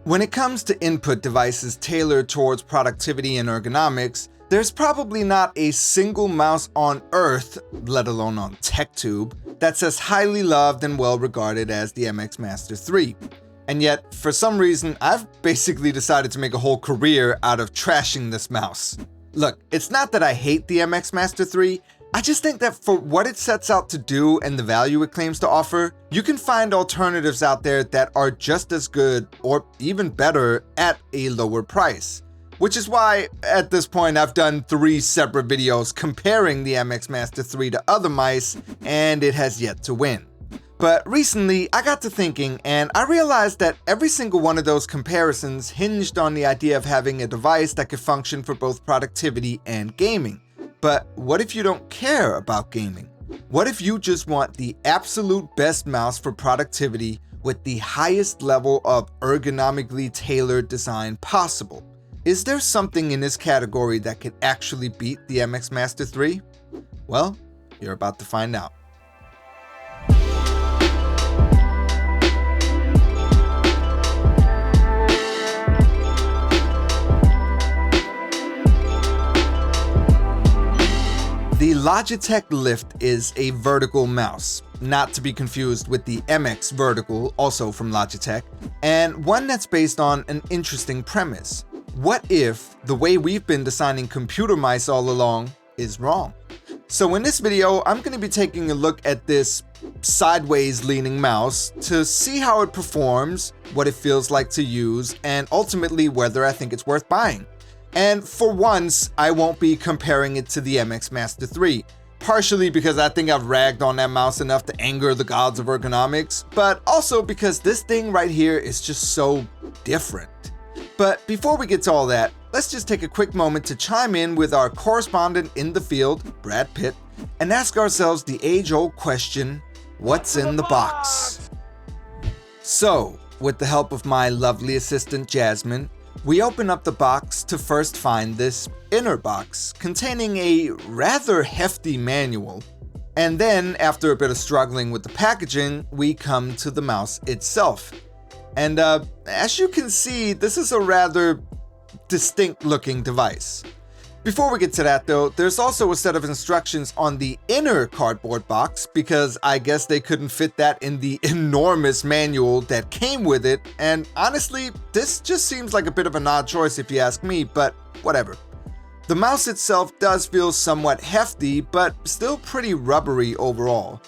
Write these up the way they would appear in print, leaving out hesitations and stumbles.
When it comes to input devices tailored towards productivity and ergonomics, there's probably not a single mouse on Earth, let alone on TechTube, that's as highly loved and well regarded as the MX Master 3. And yet, for some reason, I've basically decided to make a whole career out of trashing this mouse. Look, it's not that I hate the MX Master 3, I just think that for what it sets out to do and the value it claims to offer, you can find alternatives out there that are just as good or even better at a lower price. Which is why, at this point, I've done 3 separate videos comparing the MX Master 3 to other mice, and it has yet to win. But recently, I got to thinking, and I realized that every single one of those comparisons hinged on the idea of having a device that could function for both productivity and gaming. But what if you don't care about gaming? What if you just want the absolute best mouse for productivity with the highest level of ergonomically tailored design possible? Is there something in this category that could actually beat the MX Master 3? Well, you're about to find out. The Logitech Lift is a vertical mouse, not to be confused with the MX Vertical, also from Logitech, and one that's based on an interesting premise. What if the way we've been designing computer mice all along is wrong? So in this video, I'm going to be taking a look at this sideways leaning mouse to see how it performs, what it feels like to use, and ultimately whether I think it's worth buying. And for once, I won't be comparing it to the MX Master 3, partially because I think I've ragged on that mouse enough to anger the gods of ergonomics, but also because this thing right here is just so different. But before we get to all that, let's just take a quick moment to chime in with our correspondent in the field, Brad Pitt, and ask ourselves the age-old question, what's in the box? So, with the help of my lovely assistant Jasmine, we open up the box to first find this inner box containing a rather hefty manual. And then, after a bit of struggling with the packaging, we come to the mouse itself. And as you can see, this is a rather distinct looking device. Before we get to that though, there's also a set of instructions on the inner cardboard box because I guess they couldn't fit that in the enormous manual that came with it, and honestly, this just seems like a bit of an odd choice if you ask me, but whatever. The mouse itself does feel somewhat hefty, but still pretty rubbery overall.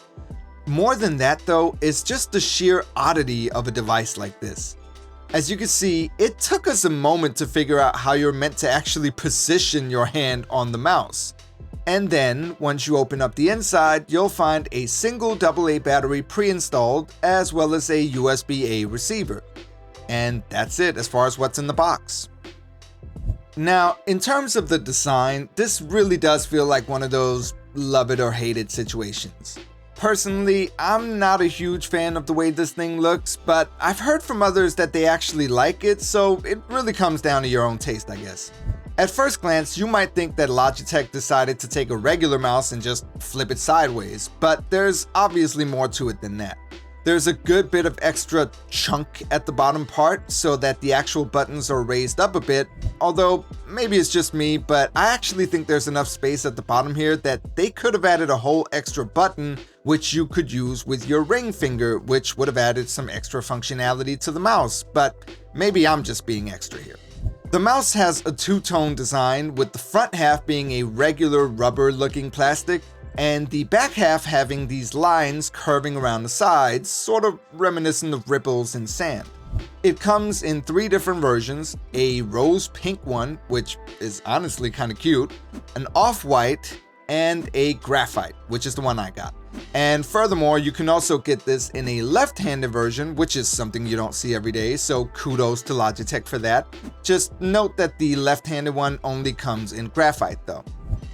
More than that though, is just the sheer oddity of a device like this. As you can see, it took us a moment to figure out how you're meant to actually position your hand on the mouse. And then, once you open up the inside, you'll find a single AA battery pre-installed, as well as a USB-A receiver. And that's it as far as what's in the box. Now, in terms of the design, this really does feel like one of those love it or hate it situations. Personally, I'm not a huge fan of the way this thing looks, but I've heard from others that they actually like it, so it really comes down to your own taste, I guess. At first glance, you might think that Logitech decided to take a regular mouse and just flip it sideways, but there's obviously more to it than that. There's a good bit of extra chunk at the bottom part so that the actual buttons are raised up a bit, although maybe it's just me, but I actually think there's enough space at the bottom here that they could have added a whole extra button which you could use with your ring finger, which would have added some extra functionality to the mouse, but maybe I'm just being extra here. The mouse has a two-tone design, with the front half being a regular rubber-looking plastic, and the back half having these lines curving around the sides, sort of reminiscent of ripples in sand. It comes in 3 different versions, a rose pink one, which is honestly kind of cute, an off-white, and a graphite, which is the one I got. And furthermore, you can also get this in a left-handed version, which is something you don't see every day, so kudos to Logitech for that. Just note that the left-handed one only comes in graphite though.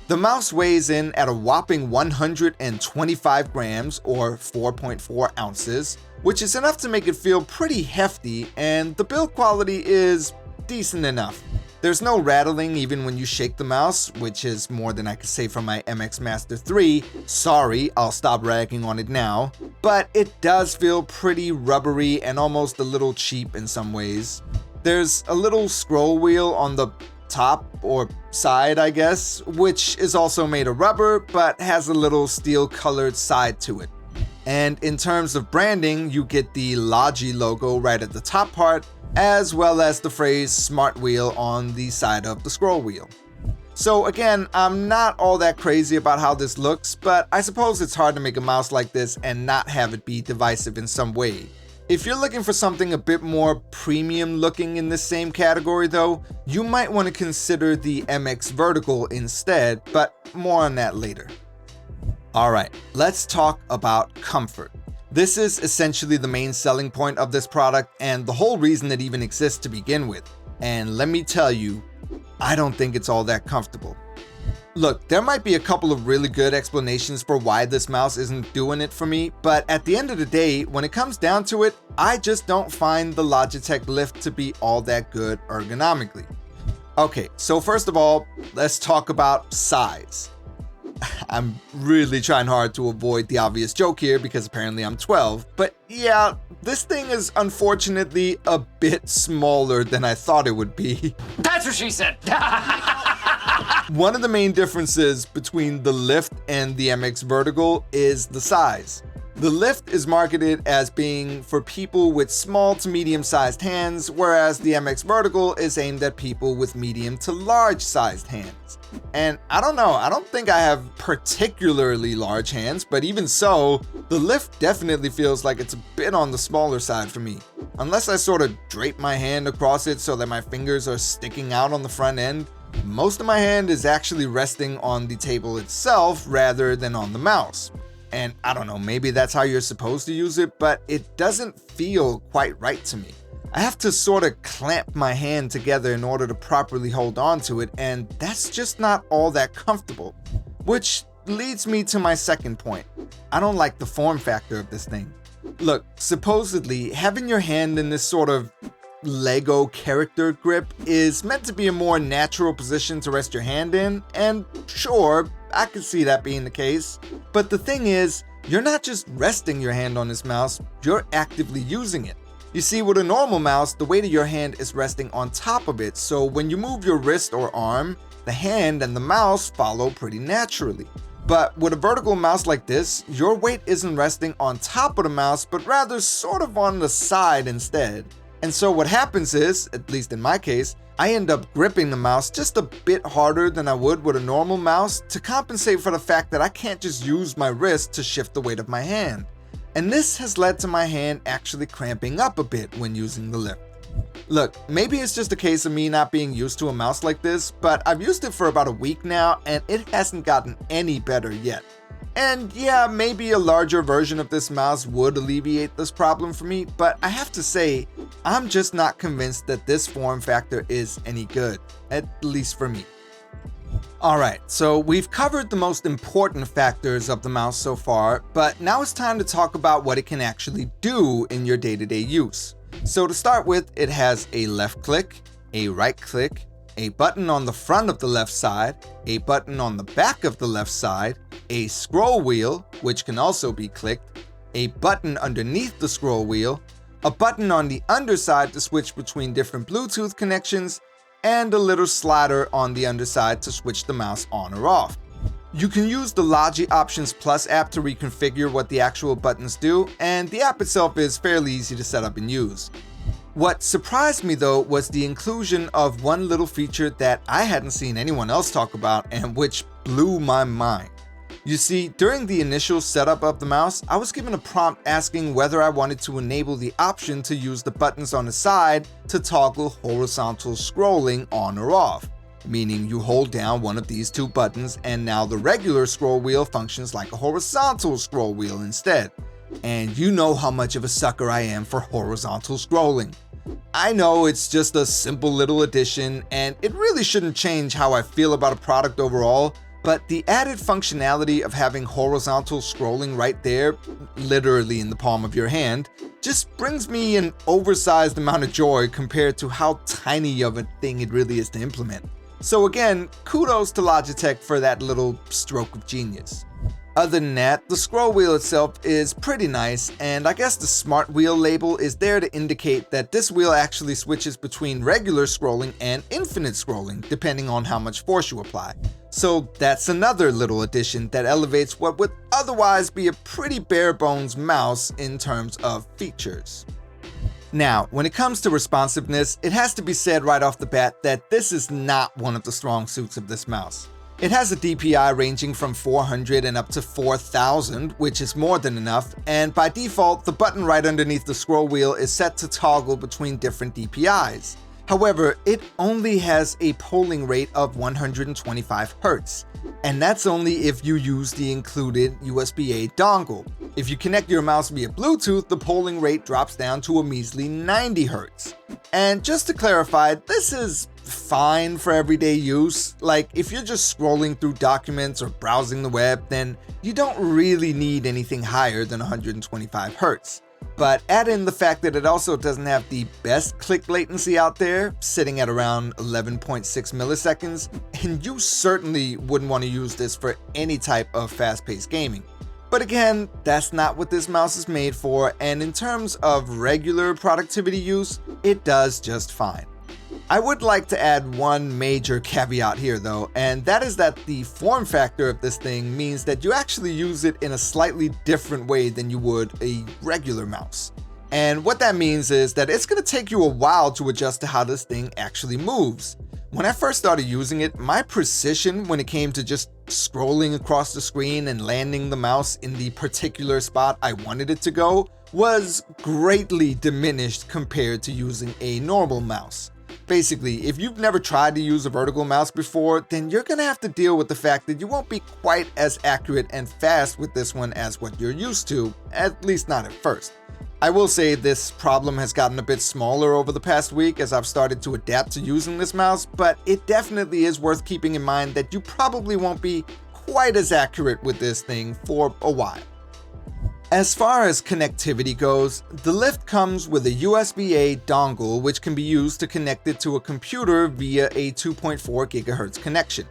The mouse weighs in at a whopping 125 grams or 4.4 ounces, which is enough to make it feel pretty hefty, and the build quality is decent enough. There's no rattling even when you shake the mouse, which is more than I could say for my MX Master 3. Sorry, I'll stop ragging on it now. But it does feel pretty rubbery and almost a little cheap in some ways. There's a little scroll wheel on the top or side, I guess, which is also made of rubber but has a little steel colored side to it. And in terms of branding, you get the Logi logo right at the top part, as well as the phrase Smart Wheel on the side of the scroll wheel. So again, I'm not all that crazy about how this looks, but I suppose it's hard to make a mouse like this and not have it be divisive in some way. If you're looking for something a bit more premium looking in this same category though, you might want to consider the MX Vertical instead, but more on that later. Alright, let's talk about comfort. This is essentially the main selling point of this product and the whole reason it even exists to begin with. And let me tell you, I don't think it's all that comfortable. Look, there might be a couple of really good explanations for why this mouse isn't doing it for me, but at the end of the day, when it comes down to it, I just don't find the Logitech Lift to be all that good ergonomically. Okay, so first of all, let's talk about size. I'm really trying hard to avoid the obvious joke here because apparently I'm 12, but yeah, this thing is unfortunately a bit smaller than I thought it would be. That's what she said! One of the main differences between the Lift and the MX Vertical is the size. The Lift is marketed as being for people with small to medium-sized hands, whereas the MX Vertical is aimed at people with medium to large-sized hands. And I don't know, I don't think I have particularly large hands, but even so, the Lift definitely feels like it's a bit on the smaller side for me. Unless I sort of drape my hand across it so that my fingers are sticking out on the front end, most of my hand is actually resting on the table itself rather than on the mouse. And I don't know, maybe that's how you're supposed to use it, but it doesn't feel quite right to me. I have to sort of clamp my hand together in order to properly hold on to it, and that's just not all that comfortable. Which leads me to my second point. I don't like the form factor of this thing. Look, supposedly having your hand in this sort of Lego character grip is meant to be a more natural position to rest your hand in, and sure, I can see that being the case. But the thing is, you're not just resting your hand on this mouse, you're actively using it. You see, with a normal mouse, the weight of your hand is resting on top of it, so when you move your wrist or arm, the hand and the mouse follow pretty naturally. But with a vertical mouse like this, your weight isn't resting on top of the mouse, but rather sort of on the side instead. And so what happens is, at least in my case, I end up gripping the mouse just a bit harder than I would with a normal mouse to compensate for the fact that I can't just use my wrist to shift the weight of my hand. And this has led to my hand actually cramping up a bit when using the Lift. Look, maybe it's just a case of me not being used to a mouse like this, but I've used it for about a week now and it hasn't gotten any better yet. And yeah, maybe a larger version of this mouse would alleviate this problem for me, but I have to say, I'm just not convinced that this form factor is any good, at least for me. Alright, so we've covered the most important factors of the mouse so far, but now it's time to talk about what it can actually do in your day-to-day use. So to start with, it has a left click, a right click, a button on the front of the left side, a button on the back of the left side, a scroll wheel, which can also be clicked, a button underneath the scroll wheel, a button on the underside to switch between different Bluetooth connections, and a little slider on the underside to switch the mouse on or off. You can use the Logi Options Plus app to reconfigure what the actual buttons do, and the app itself is fairly easy to set up and use. What surprised me though was the inclusion of one little feature that I hadn't seen anyone else talk about and which blew my mind. You see, during the initial setup of the mouse, I was given a prompt asking whether I wanted to enable the option to use the buttons on the side to toggle horizontal scrolling on or off, meaning you hold down one of these two buttons and now the regular scroll wheel functions like a horizontal scroll wheel instead. And you know how much of a sucker I am for horizontal scrolling. I know it's just a simple little addition and it really shouldn't change how I feel about a product overall, but the added functionality of having horizontal scrolling right there, literally in the palm of your hand, just brings me an oversized amount of joy compared to how tiny of a thing it really is to implement. So again, kudos to Logitech for that little stroke of genius. Other than that, the scroll wheel itself is pretty nice, and I guess the Smart Wheel label is there to indicate that this wheel actually switches between regular scrolling and infinite scrolling, depending on how much force you apply. So that's another little addition that elevates what would otherwise be a pretty bare bones mouse in terms of features. Now, when it comes to responsiveness, it has to be said right off the bat that this is not one of the strong suits of this mouse. It has a DPI ranging from 400 and up to 4000, which is more than enough, and by default, the button right underneath the scroll wheel is set to toggle between different DPIs. However, it only has a polling rate of 125 Hz, and that's only if you use the included USB-A dongle. If you connect your mouse via Bluetooth, the polling rate drops down to a measly 90 Hz. And just to clarify, this is fine for everyday use. Like, if you're just scrolling through documents or browsing the web, then you don't really need anything higher than 125 Hz. But add in the fact that it also doesn't have the best click latency out there, sitting at around 11.6 milliseconds, and you certainly wouldn't want to use this for any type of fast-paced gaming. But again, that's not what this mouse is made for, and in terms of regular productivity use, it does just fine. I would like to add one major caveat here though, and that is that the form factor of this thing means that you actually use it in a slightly different way than you would a regular mouse. And what that means is that it's going to take you a while to adjust to how this thing actually moves. When I first started using it, my precision when it came to just scrolling across the screen and landing the mouse in the particular spot I wanted it to go was greatly diminished compared to using a normal mouse. Basically, if you've never tried to use a vertical mouse before, then you're gonna have to deal with the fact that you won't be quite as accurate and fast with this one as what you're used to, at least not at first. I will say this problem has gotten a bit smaller over the past week as I've started to adapt to using this mouse, but it definitely is worth keeping in mind that you probably won't be quite as accurate with this thing for a while. As far as connectivity goes, the Lift comes with a USB-A dongle which can be used to connect it to a computer via a 2.4 GHz connection.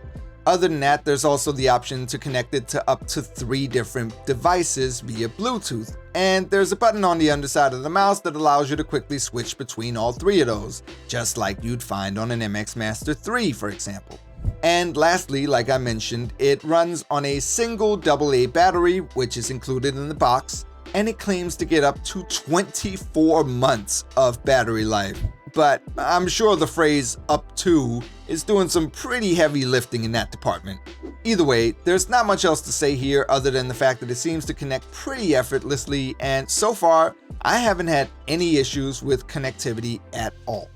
Other than that, there's also the option to connect it to up to 3 different devices via Bluetooth, and there's a button on the underside of the mouse that allows you to quickly switch between all 3 of those, just like you'd find on an MX Master 3, for example. And lastly, like I mentioned, it runs on a single AA battery, which is included in the box, and it claims to get up to 24 months of battery life. But I'm sure the phrase "up to" is doing some pretty heavy lifting in that department. Either way, there's not much else to say here other than the fact that it seems to connect pretty effortlessly, and so far, I haven't had any issues with connectivity at all.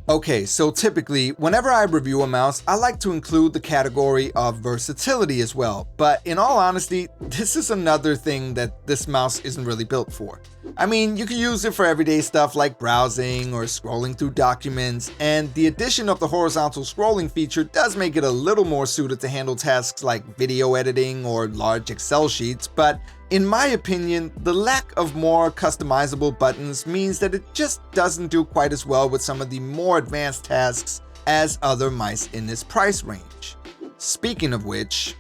Okay, so typically, whenever I review a mouse, I like to include the category of versatility as well, but in all honesty, this is another thing that this mouse isn't really built for. I mean, you can use it for everyday stuff like browsing or scrolling through documents, and the addition of the horizontal scrolling feature does make it a little more suited to handle tasks like video editing or large Excel sheets, but in my opinion, the lack of more customizable buttons means that it just doesn't do quite as well with some of the more advanced tasks as other mice in this price range. Speaking of which,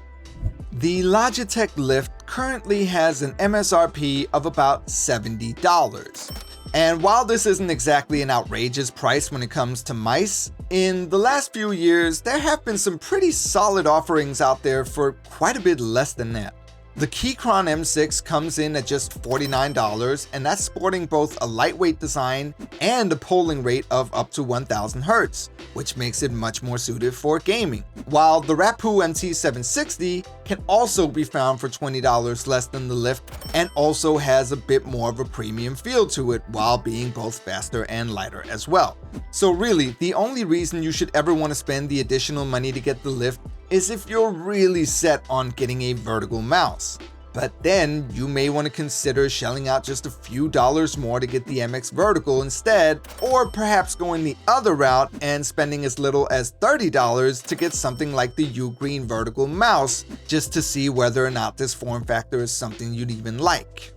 the Logitech Lift currently has an MSRP of about $70. And while this isn't exactly an outrageous price when it comes to mice, in the last few years, there have been some pretty solid offerings out there for quite a bit less than that. The Keychron M6 comes in at just $49, and that's sporting both a lightweight design and a polling rate of up to 1000 Hz, which makes it much more suited for gaming. While the Rappu MT760 can also be found for $20 less than the Lift and also has a bit more of a premium feel to it while being both faster and lighter as well. So really, the only reason you should ever want to spend the additional money to get the Lift is if you're really set on getting a vertical mouse. But then you may want to consider shelling out just a few dollars more to get the MX Vertical instead, or perhaps going the other route and spending as little as $30 to get something like the Ugreen Vertical mouse, just to see whether or not this form factor is something you'd even like.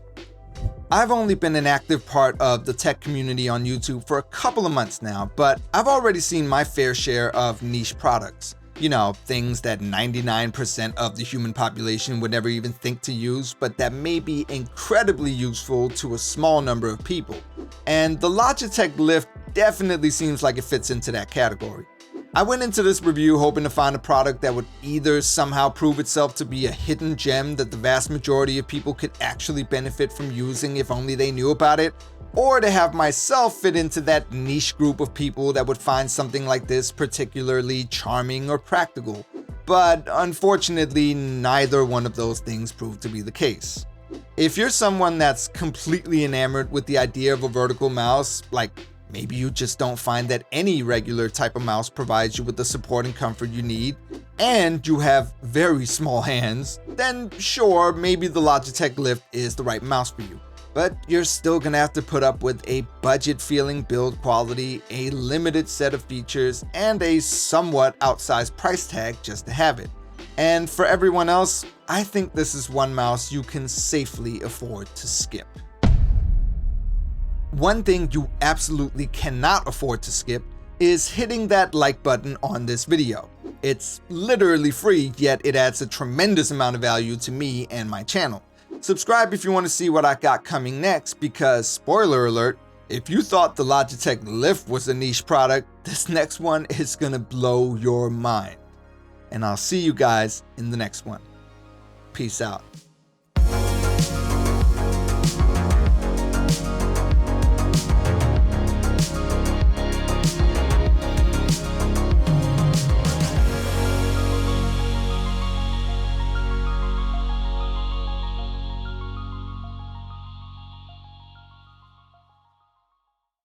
I've only been an active part of the tech community on YouTube for a couple of months now, but I've already seen my fair share of niche products. You know, things that 99% of the human population would never even think to use, but that may be incredibly useful to a small number of people. And the Logitech Lift definitely seems like it fits into that category. I went into this review hoping to find a product that would either somehow prove itself to be a hidden gem that the vast majority of people could actually benefit from using if only they knew about it, or to have myself fit into that niche group of people that would find something like this particularly charming or practical. But unfortunately, neither one of those things proved to be the case. If you're someone that's completely enamored with the idea of a vertical mouse, like maybe you just don't find that any regular type of mouse provides you with the support and comfort you need, and you have very small hands, then sure, maybe the Logitech Lift is the right mouse for you. But you're still gonna have to put up with a budget-feeling build quality, a limited set of features, and a somewhat outsized price tag just to have it. And for everyone else, I think this is one mouse you can safely afford to skip. One thing you absolutely cannot afford to skip is hitting that like button on this video. It's literally free, yet it adds a tremendous amount of value to me and my channel. Subscribe if you want to see what I got coming next, because spoiler alert, if you thought the Logitech Lift was a niche product, this next one is gonna blow your mind. And I'll see you guys in the next one. Peace out.